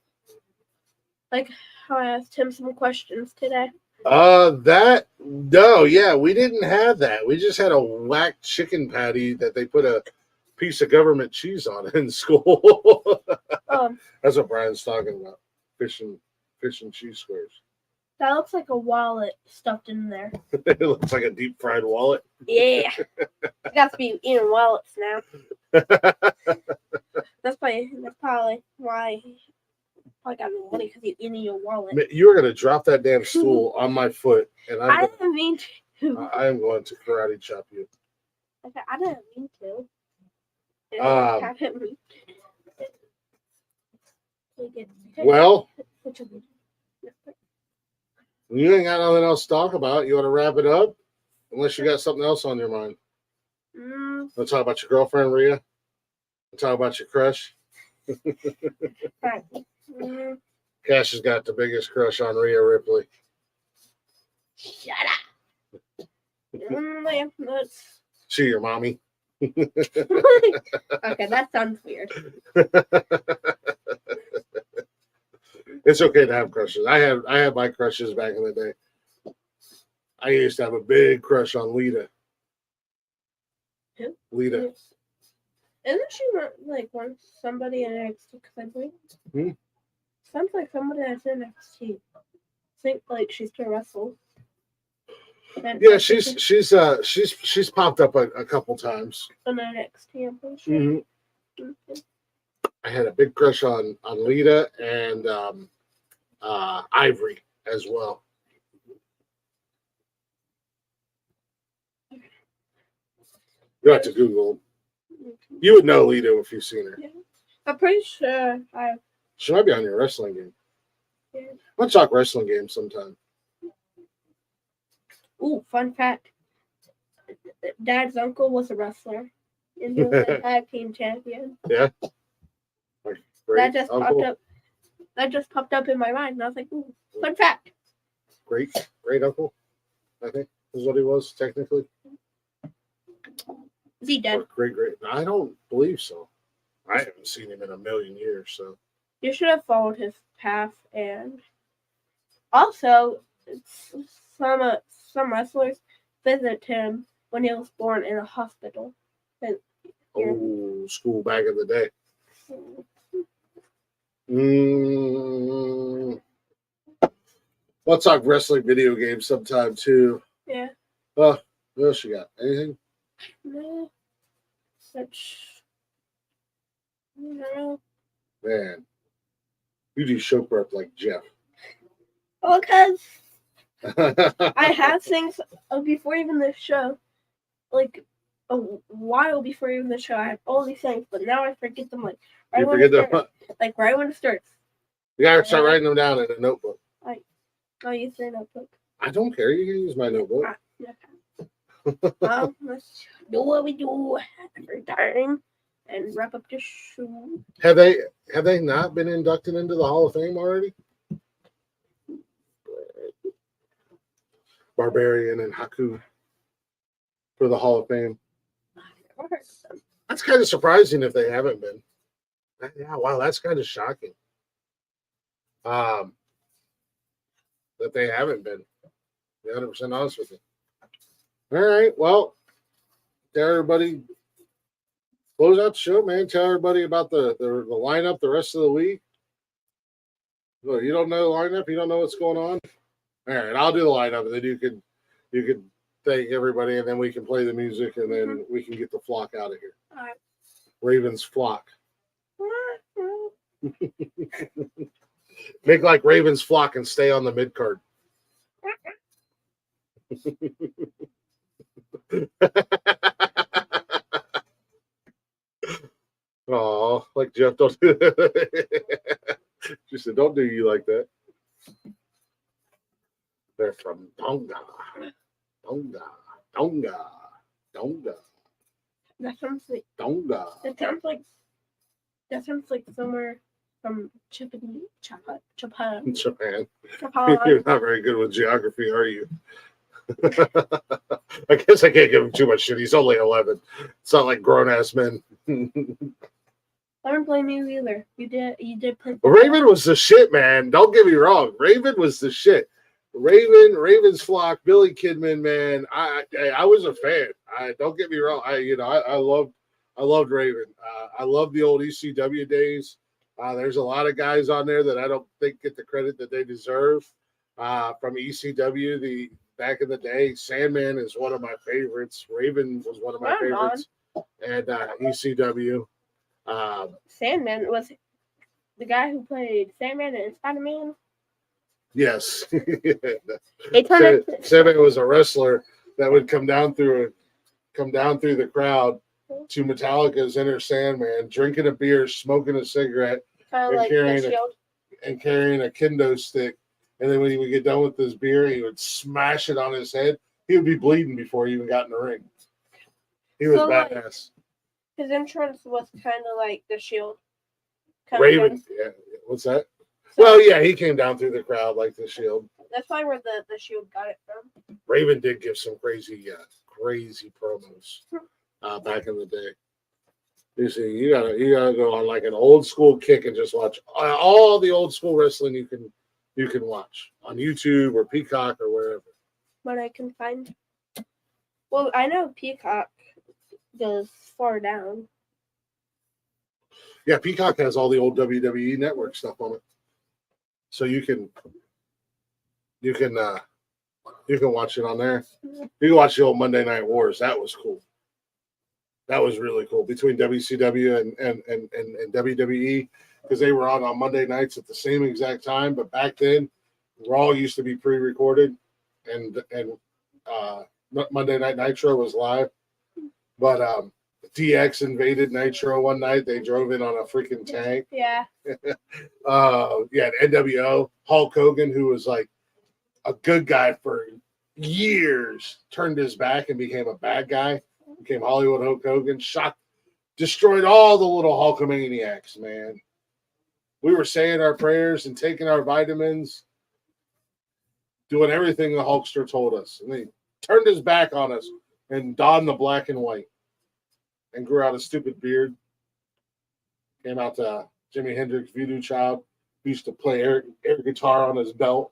like how I asked him some questions today. Yeah, we didn't have that. We just had a whack chicken patty that they put a piece of government cheese on in school. That's what Brian's talking about. Fish and cheese squares. That looks like a wallet stuffed in there. It looks like a deep fried wallet. Yeah. You got to be eating wallets now. That's probably why I got no money, because you're eating your wallet. You were going to drop that damn stool on my foot, and I didn't mean to. I am going to karate chop you. Okay, I didn't mean to. Well, you ain't got nothing else to talk about. You want to wrap it up? Unless you got something else on your mind. Let's talk about your girlfriend, Rhea. Let's talk about your crush. Cash has got the biggest crush on Rhea Ripley. Shut up. She your mommy. Okay, that sounds weird. It's okay to have crushes. I had my crushes back in the day. I used to have a big crush on Lita. Who? Lita. Isn't she like somebody in NXT? Because I believe sounds like somebody that's in NXT. I think like she's still wrestle. Yeah, she's popped up a couple times. On NXT, I'm pretty sure. Mm-hmm. I had a big crush on Lita and Ivory as well. You have to Google. You would know Lita if you've seen her. Yeah. I'm pretty sure She might be on your wrestling game. Yeah. Let's talk wrestling games sometime. Ooh, fun fact. Dad's uncle was a wrestler. And he was a tag team champion. Yeah. That just popped up in my mind. And I was like, ooh, fun fact. Great uncle, I think is what he was technically. Is he dead? Great. I don't believe so. I haven't seen him in a million years, so. You should have followed his path. And also, some wrestlers visit him when he was born in a hospital. Old school back in the day. Let's talk wrestling video games sometime too. Yeah. What else you got? Anything? No. No. Man, you do show prep like Jeff. Well, because I have things before even the show, like a while before even the show. I had all these things, but now I forget them. Like right when it starts. You gotta start writing them down in a notebook. I'll use their notebook. I don't care. You can use my notebook. Let's do what we do every time and wrap up the show. Have they not been inducted into the Hall of Fame already? Barbarian and Haku for the Hall of Fame. That's kind of surprising if they haven't been. Yeah, wow, that's kind of shocking. That they haven't been. To be 100% honest with you. All right, well, tell everybody, close out the show, man. Tell everybody about the lineup the rest of the week. Look, you don't know the lineup, you don't know what's going on. All right, I'll do the lineup, and then you can thank everybody, and then we can play the music, and then we can get the flock out of here. All right. Ravens flock. Make like Ravens flock and stay on the mid card. Oh, like Jeff, don't do that. She said, don't do you like that. They're from Tonga. That sounds like Tonga. That sounds like somewhere from Japan. Japan. You're not very good with geography, are you? I guess I can't give him too much shit. He's only 11. It's not like grown ass men. I don't blame you either. You did play. Raven was the shit, man. Don't get me wrong. Raven was the shit. Raven's flock, Billy Kidman, man. I was a fan. Don't get me wrong. I loved Raven. I love the old ECW days. There's a lot of guys on there that I don't think get the credit that they deserve. From ECW, back in the day, Sandman is one of my favorites. Raven was one of my favorites. And ECW. Sandman was the guy who played Sandman in Spider-Man. Yes. Sandman was a wrestler that would come down through the crowd to Metallica's Enter Sandman, drinking a beer, smoking a cigarette, and like carrying a kendo stick. And then when he would get done with his beer, he would smash it on his head. He would be bleeding before he even got in the ring. He was badass. His entrance was kind of like the Shield. Raven, yeah. What's that? So, well, yeah, he came down through the crowd like the Shield. That's probably where the Shield got it from. Raven did give some crazy promos back in the day. You see, you gotta go on like an old school kick and just watch all the old school wrestling you can watch on YouTube or Peacock or wherever. But I can find. Well, I know Peacock goes far down. Yeah, Peacock has all the old WWE Network stuff on it, so you can watch it on there. You can watch the old Monday Night Wars. That was cool. That was really cool between WCW and WWE because they were on Monday nights at the same exact time. But back then, Raw used to be pre-recorded, and Monday Night Nitro was live. But DX invaded Nitro one night. They drove in on a freaking tank. Yeah. NWO, Hulk Hogan, who was like a good guy for years, turned his back and became a bad guy. Became Hollywood Hulk Hogan. Destroyed all the little Hulkamaniacs, man. We were saying our prayers and taking our vitamins, doing everything the Hulkster told us. And he turned his back on us and donned the black and white and grew out a stupid beard. Came out to Jimi Hendrix Voodoo Child. He used to play air guitar on his belt.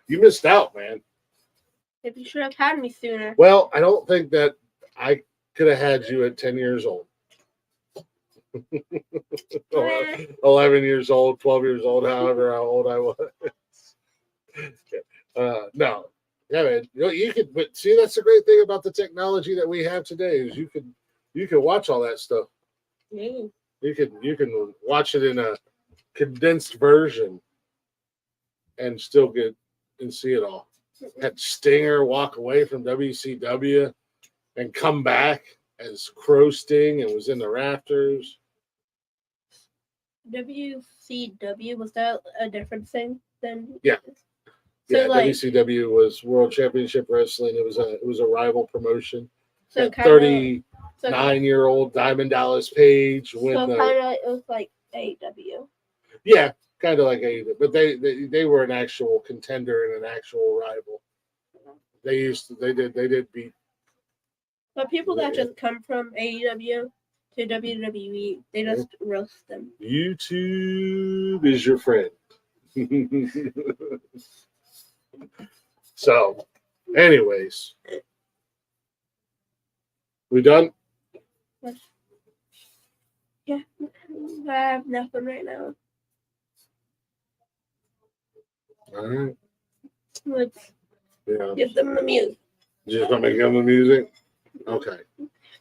You missed out, man. If you should have had me sooner. Well, I don't think that I could have had you at 10 years old. 11 years old, 12 years old, however how old I was. No. Yeah, man. You could, but see, that's the great thing about the technology that we have today is you can watch all that stuff. Mm. You can watch it in a condensed version and still get and see it all. Had Stinger walk away from WCW and come back as Crow Sting and was in the rafters. WCW, was that a different thing than? Yeah. So WCW was World Championship Wrestling. It was a rival promotion. So 39-year-old Diamond Dallas Page it was like AEW. Yeah, kind of like AEW, but they were an actual contender and an actual rival. They did beat. But people that just come from AEW to WWE, they just roast them. YouTube is your friend. So, anyways, we done? Yeah, I have nothing right now. All right. Let's Yeah. give them the music. Just gonna make them the music? Okay.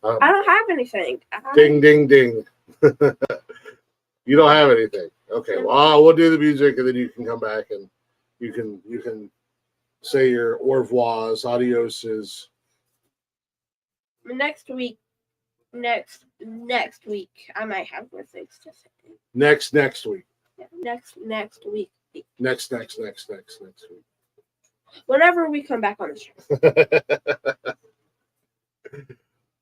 I don't have anything. Ding, ding, ding. You don't have anything. Okay. Well, we'll do the music, and then you can come back and you can say your au revoirs, adioses. Next week, I might have more things to say. Next week. Yeah, next week. Next week. Whenever we come back on the show.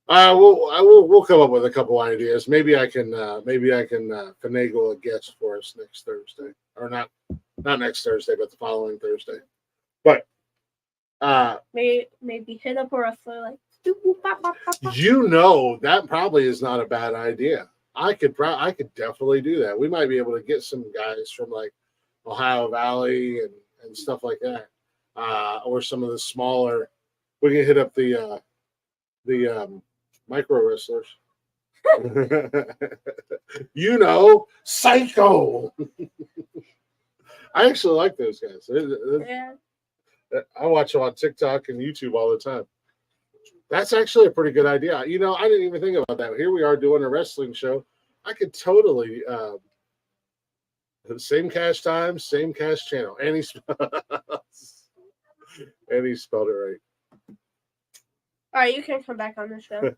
We'll come up with a couple ideas. Maybe I can finagle a guest for us next Thursday, or not next Thursday, but the following Thursday. But Maybe hit up a wrestler like. That probably is not a bad idea. I could definitely do that. We might be able to get some guys from like Ohio Valley and stuff like that, or some of the smaller. We can hit up the micro wrestlers. Psycho. I actually like those guys. Yeah. I watch them on TikTok and YouTube all the time. That's actually a pretty good idea. I didn't even think about that. Here we are doing a wrestling show. I could totally same cash time, same cash channel. And he spelled it right. All right, you can come back on the show.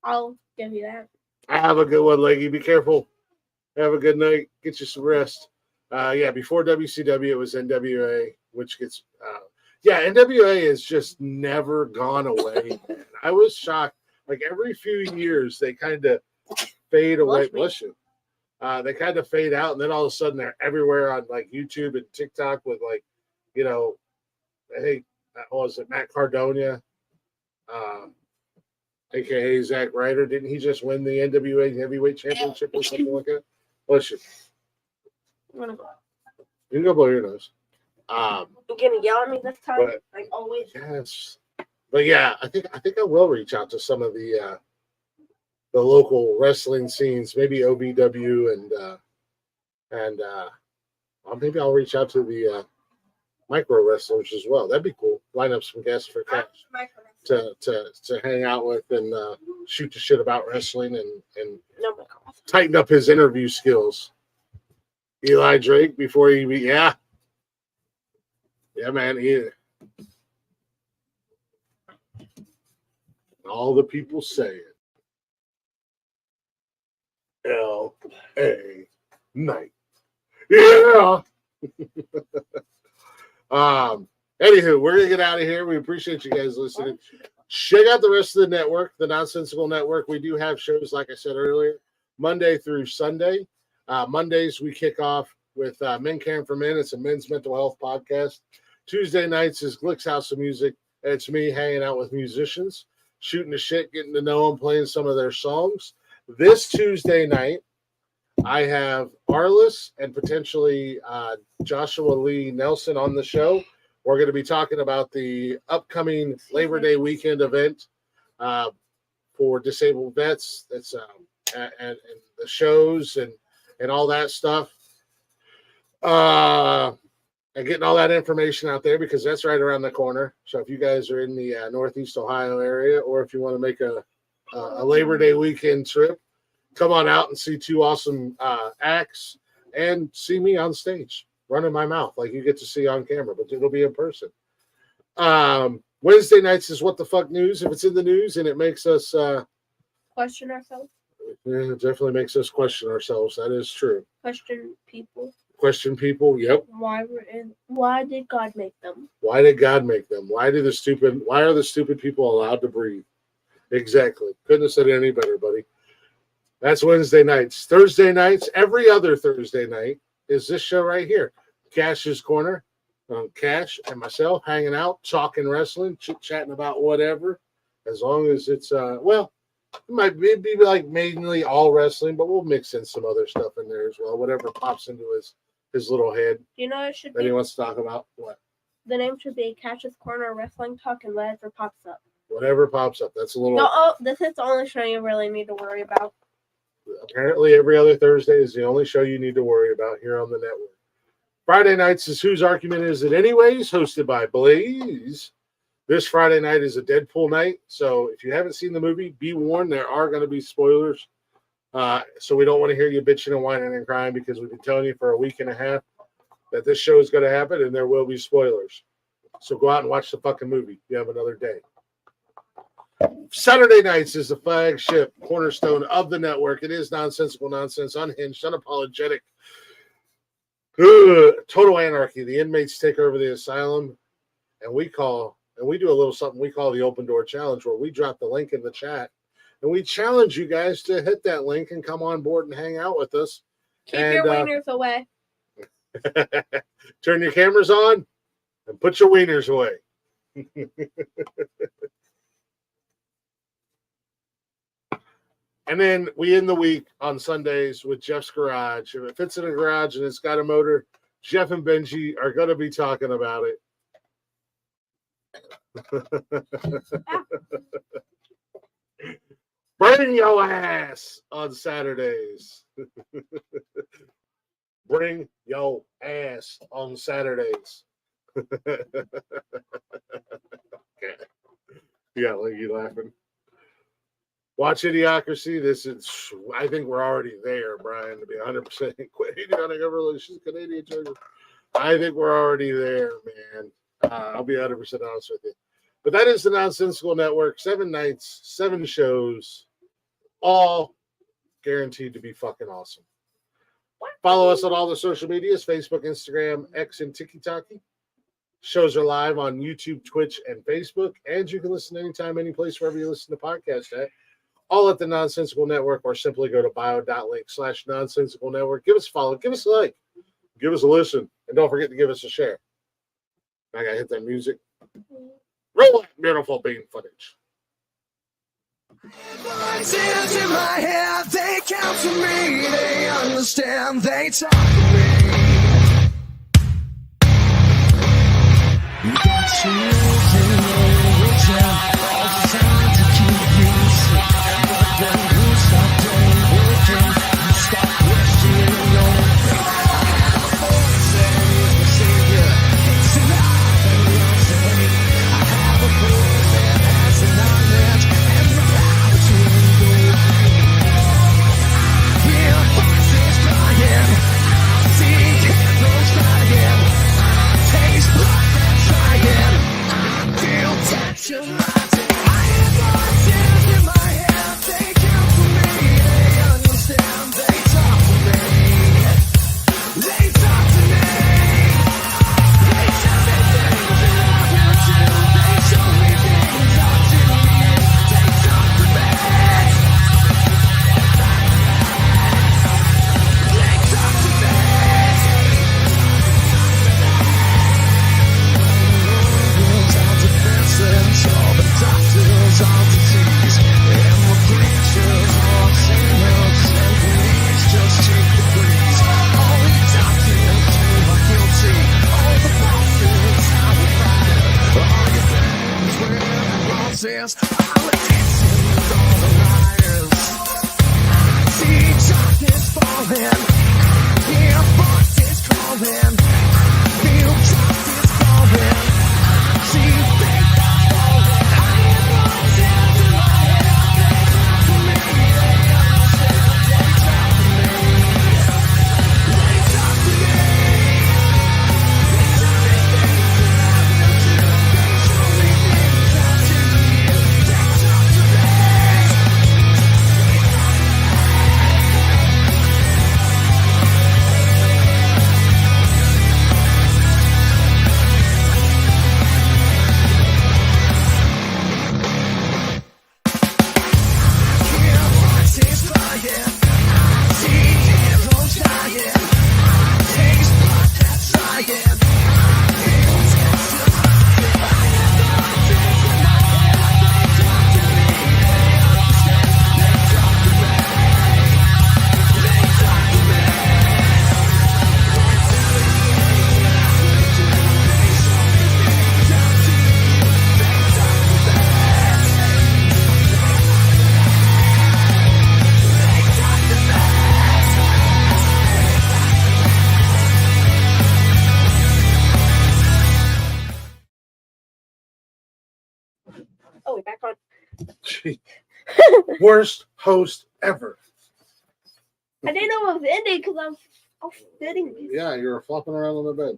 I'll give you that. Have a good one, Leggy. Be careful. Have a good night. Get you some rest. Before WCW, it was NWA, which gets NWA has just never gone away. Man. I was shocked. Like every few years, they kind of fade away. Bless you. They kind of fade out, and then all of a sudden, they're everywhere on like YouTube and TikTok with like, I think what was it, Matt Cardona, aka Zack Ryder? Didn't he just win the NWA Heavyweight Championship or something like that? Bless you. You can go blow your nose. You're gonna yell at me this time, like always. Yes, but yeah, I think I will reach out to some of the local wrestling scenes, maybe OVW and maybe I'll reach out to the micro wrestlers as well. That'd be cool. Line up some guests for Cash to hang out with and shoot the shit about wrestling and tighten up his interview skills. Eli Drake before he man. All the people say it. L.A. Night. Yeah. Anywho, we're gonna get out of here. We appreciate you guys listening. Check out the rest of the network, the Nonsensical Network. We do have shows, like I said earlier, Monday through Sunday. Mondays we kick off with Men Caring for Men. It's a men's mental health podcast. Tuesday nights is Glick's House of Music. And it's me hanging out with musicians, shooting the shit, getting to know them, playing some of their songs. This Tuesday night, I have Arliss and potentially Joshua Lee Nelson on the show. We're going to be talking about the upcoming Labor Day weekend event for disabled vets. That's and the shows and all that stuff. And getting all that information out there because that's right around the corner. So if you guys are in the Northeast Ohio area, or if you want to make a Labor Day weekend trip, come on out and see two awesome acts and see me on stage running my mouth like you get to see on camera, but it'll be in person. Wednesday nights is What the Fuck News. If it's in the news and it makes us question ourselves. Yeah, it definitely makes us question ourselves. That is true. Question people. Yep. Why did God make them? Why did God make them? Why are the stupid people allowed to breathe? Exactly. Couldn't have said it any better, buddy. That's Wednesday nights. Thursday nights, every other Thursday night is this show right here. Cash's Corner. Cash and myself hanging out, talking wrestling, chit-chatting about whatever. As long as it's it might be like mainly all wrestling, but we'll mix in some other stuff in there as well. Whatever pops into his little head. You know it should that he wants to talk about. What? The name should be Cash's Corner Wrestling Talk and whatever pops up. Whatever pops up. That's a little. No, this is the only show you really need to worry about. Apparently, every other Thursday is the only show you need to worry about here on the network. Friday nights is Whose Argument Is It Anyways, hosted by Blaze. This Friday night is a Deadpool night, so if you haven't seen the movie, be warned, there are going to be spoilers. So we don't want to hear you bitching and whining and crying because we've been telling you for a week and a half that this show is going to happen and there will be spoilers. So go out and watch the fucking movie. You have another day. Saturday nights is the flagship cornerstone of the network. It is nonsensical nonsense, unhinged, unapologetic. Total anarchy. The inmates take over the asylum, and we do a little something we call the Open Door Challenge, where we drop the link in the chat, and we challenge you guys to hit that link and come on board and hang out with us. Keep your wieners away. Turn your cameras on. And put your wieners away. And then we end the week on Sundays with Jeff's Garage. If it fits in a garage and it's got a motor, Jeff and Benji are going to be talking about it. Bring your ass on Saturdays. Bring your ass on Saturdays. Okay. Yeah, like you laughing. Watch Idiocracy. This is, I think we're already there, Brian, to be 100% quit idiotic relations, Canadian churches. I think we're already there, man. I'll be 100% honest with you. But that is the Nonsensical Network. 7 nights, 7 shows, all guaranteed to be fucking awesome. Follow us on all the social medias, Facebook, Instagram, X, and TikTok. Shows are live on YouTube, Twitch, and Facebook. And you can listen anytime, any place, wherever you listen to podcasts at. All at the Nonsensical Network, or simply go to bio.link/Nonsensical Network. Give us a follow. Give us a like. Give us a listen. And don't forget to give us a share. I got to hit that music. Roll that beautiful bean footage. Voices in my head, they count for me, they understand, they talk to me. You got to use in your time, all the time to keep you sick. But then you stop doing working, you stop questioning your faith. I have a voice that is the savior, it's alive and loves me. I have a voice that has the knowledge and the power to go. I hear voices crying, I see candles crying, I taste blood that's trying, I feel tension rising. I hear voices in my head, they count for me, they understand, they talk to me. They talk to me. They tell me things that I will do. They show me things I do. They talk to me. They talk to me. All the defenses, all the doctors, all disease, and the preachers, all sinners, and police just take the breeze. All the doctors who are guilty, all the prophets, how we fight it. All your friends, where the roses, all the dancers, all the liars. I see darkness falling, I hear voices calling, I feel justice falling, I see faith falling. I hear voices in my head, they talk to me, they understand, they talk to me. They talk to me. They tell me things that I will do. They show me things I do. They talk to me. I hear voices crying, I see heroes dying, I taste blood that's trying, I feel tension rising. I hear voices in my head, they talk to me, they understand, they talk to me. They talk to me. They tell me things that I will do. They show me things I do. They talk to me. They talk to me. Oh, we're back on. Gee. Worst host ever. I didn't know it was ending because I was fitting these. Yeah, you were flopping around on the bed.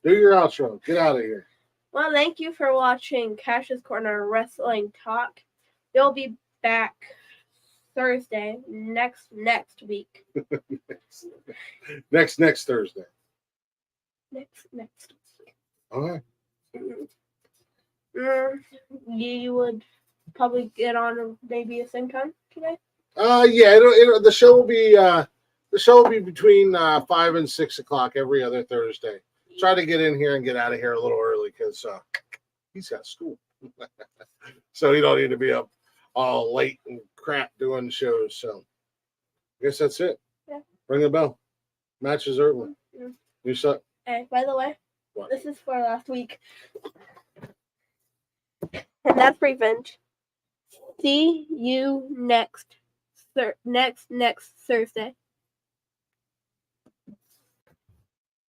Do your outro. Get out of here. Well, thank you for watching Cash's Corner Wrestling Talk. You'll be back Thursday next week. Next Thursday. Next week. Okay. You would probably get on maybe a same time today. Yeah. The show will be between 5 and 6 o'clock every other Thursday. Try to get in here and get out of here a little early. early because he's got school. So he don't need to be up all late and crap doing shows. So I guess that's it. Yeah. Ring the bell. Match is early. Mm-hmm. You suck. Hey, by the way, What? this is for last week. And that's revenge. See you next Thursday.